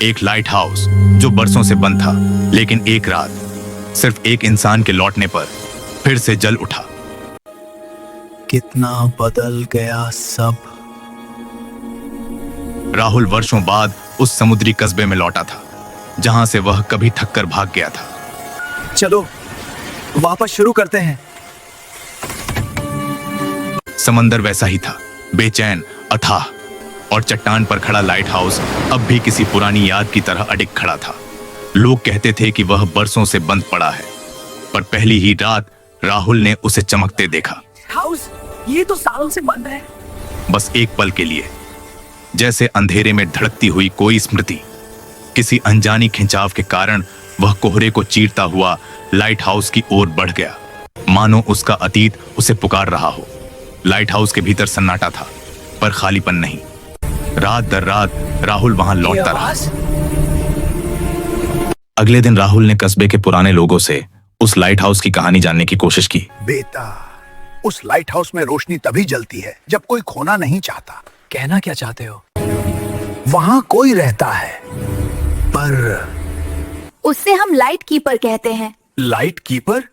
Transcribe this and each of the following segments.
एक light house जो बरसों से बंद था, लेकिन एक रात सिर्फ एक इंसान के लौटने पर फिर से जल उठा। कितना बदल गया सब। राहुल वर्षों बाद उस समुद्री कस्बे में लौटा था जहां से वह कभी थककर भाग गया था। चलो वापस शुरू करते हैं। समंदर वैसा ही था, बेचैन, अथाह, और चट्टान पर खड़ा लाइट हाउस अब भी किसी पुरानी याद की तरह अडिग खड़ा था। लोग कहते थे कि वह बरसों से बंद पड़ा है, पर पहली ही रात राहुल ने उसे चमकते देखा। हाउस ये तो सालों से बंद है। बस एक पल के लिए, जैसे अंधेरे में धड़कती हुई कोई स्मृति। किसी अनजानी खिंचाव के कारण वह कोहरे को चीरता हुआ लाइट हाउस की ओर बढ़ गया, मानो उसका अतीत उसे पुकार रहा हो। लाइट हाउस के भीतर सन्नाटा था, पर खालीपन नहीं। रात दर रात राहुल वहां लौटता रहा। अगले दिन राहुल ने कस्बे के पुराने लोगों से उस लाइट हाउस की कहानी जानने की कोशिश की। बेटा, उस लाइट हाउस में रोशनी तभी जलती है जब कोई खोना नहीं चाहता। कहना क्या चाहते हो? वहां कोई रहता है, पर उससे हम लाइट कीपर कहते हैं। Light keeper?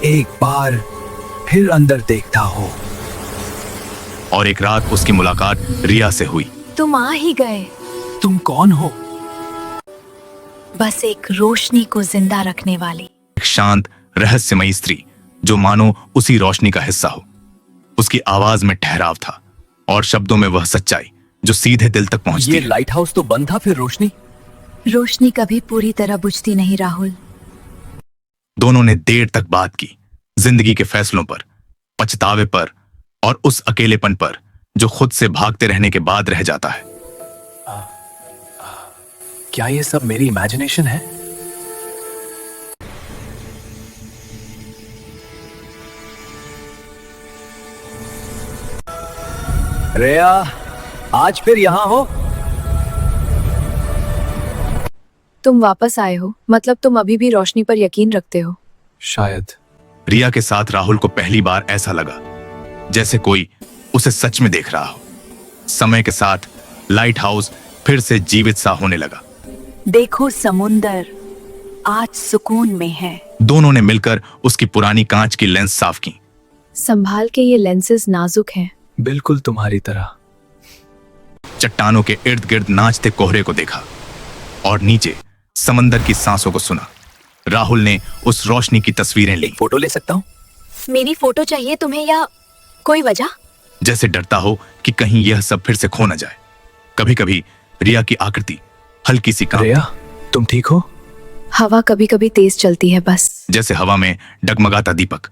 एक बार फिर अंदर देखता हो। और एक रात उसकी मुलाकात रिया से हुई। तुम आ ही गए। तुम कौन हो? बस एक रोशनी को जिंदा रखने वाली। एक शांत, रहस्यमयी स्त्री जो मानो उसी रोशनी का हिस्सा हो। उसकी आवाज में ठहराव था और शब्दों में वह सच्चाई जो सीधे दिल तक पहुंचती ये है। लाइट हाउस तो बंद था, फिर रोशनी? रोशनी कभी पूरी तरह बुझती नहीं राहुल। दोनों ने देर तक बात की, जिंदगी के फैसलों पर, पछतावे पर, और उस अकेलेपन पर जो खुद से भागते रहने के बाद रह जाता है। क्या ये सब मेरी इमेजिनेशन है? रेया, आज फिर यहां हो? तुम वापस आए हो, मतलब तुम अभी भी रोशनी पर यकीन रखते हो? शायद। रिया के साथ राहुल को पहली बार ऐसा लगा जैसे कोई उसे सच में देख रहा हो। समय के साथ लाइट हाउस फिर से जीवित सा होने लगा। देखो समुंदर आज सुकून में है। दोनों ने मिलकर उसकी पुरानी कांच की लेंस साफ की। संभाल के, ये लेंसेज नाजुक हैं। बिल्कुल तुम्हारी तरह। चट्टानों के इर्द गिर्द नाचते कोहरे को देखा और नीचे समंदर की सांसों को सुना। राहुल ने उस रोशनी की तस्वीरें ली। फोटो ले सकता हूँ? मेरी फोटो चाहिए तुम्हें या कोई वजह? जैसे डरता हो कि कहीं यह सब फिर से खो न जाए। कभी कभी रिया की आकृति हल्की सी कांपती। रेया, तुम ठीक हो? हवा कभी कभी तेज चलती है बस। जैसे हवा में डगमगाता दीपक,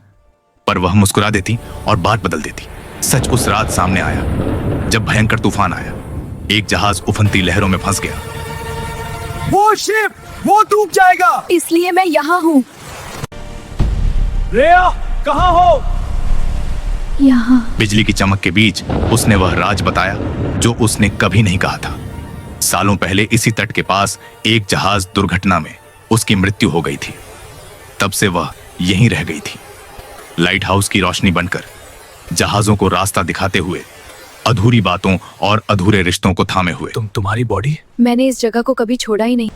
पर वह मुस्कुरा देती और बात बदल देती। सच उस रात सामने आया जब भयंकर तूफान आया। एक जहाज उफनती लहरों में फंस गया। वो शिप, वो डूब जाएगा। इसलिए मैं यहाँ हूँ। रेया, कहाँ हो? यहाँ। बिजली की चमक के बीच उसने वह राज बताया जो उसने कभी नहीं कहा था। सालों पहले इसी तट के पास एक जहाज दुर्घटना में उसकी मृत्यु हो गई थी। तब से वह यहीं रह गई थी, लाइट हाउस की रोशनी बनकर, जहाजों को रास्ता दिखाते हुए, अधूरी बातों और अधूरे रिश्तों को थामे हुए। तुम्हारी बॉडी? मैंने इस जगह को कभी छोड़ा ही नहीं।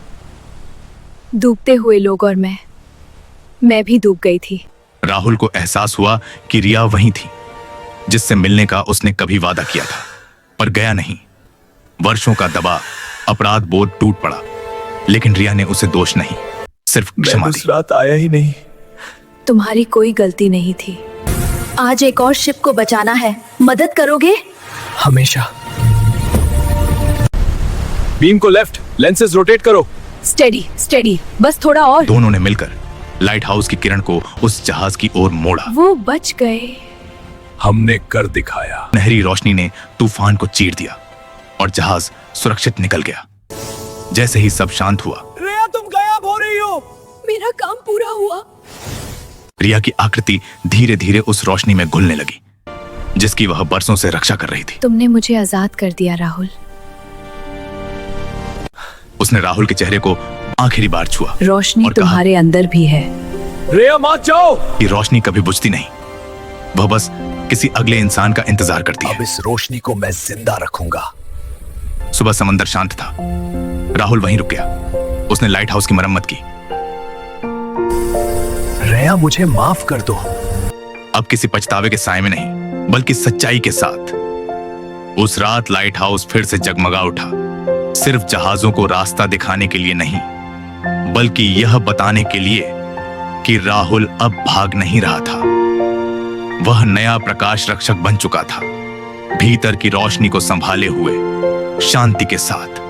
डूबते हुए लोग और मैं भी डूब गई थी। राहुल को एहसास हुआ कि रिया वहीं थी जिससे मिलने का उसने कभी वादा किया था, पर गया नहीं। वर्षों का दबाव, अपराध बोध टूट पड़ा, लेकिन रिया ने उसे दोष नहीं, सिर्फ क्षमा दी। रात आया ही नहीं। तुम्हारी कोई गलती नहीं थी। आज एक और शिप को बचाना है, मदद करोगे? हमेशा। बीम को लेफ्ट, लेंसेज रोटेट करो। स्टेडी स्टेडी, बस थोड़ा और। दोनों ने मिलकर लाइट हाउस की किरण को उस जहाज की ओर मोड़ा। वो बच गए। हमने कर दिखाया। नहरी रोशनी ने तूफान को चीर दिया और जहाज सुरक्षित निकल गया। जैसे ही सब शांत हुआ, रेया, तुम गायब हो रही हो। मेरा काम पूरा हुआ। रिया की आकृति धीरे धीरे उस रोशनी में घुलने लगी जिसकी वह बरसों से रक्षा कर रही थी। तुमने मुझे आजाद कर दिया राहुल। उसने राहुल के चेहरे को आखिरी बार छुआ। रोशनी और कहा तुम्हारे अंदर भी है। रेया, मत जाओ। कि रोशनी कभी बुझती नहीं, वह बस किसी अगले इंसान का इंतजार करती अब है। इस रोशनी को मैं जिंदा रखूंगा। सुबह समंदर शांत था। राहुल वहीं रुक गया। उसने लाइट हाउस की मरम्मत की। रेया, मुझे माफ कर दो। अब किसी पछतावे के साए में नहीं, बल्कि सच्चाई के साथ। उस रात लाइट हाउस फिर से जगमगा उठा, सिर्फ जहाजों को रास्ता दिखाने के लिए नहीं, बल्कि यह बताने के लिए कि राहुल अब भाग नहीं रहा था। वह नया प्रकाश रक्षक बन चुका था, भीतर की रोशनी को संभाले हुए, शांति के साथ।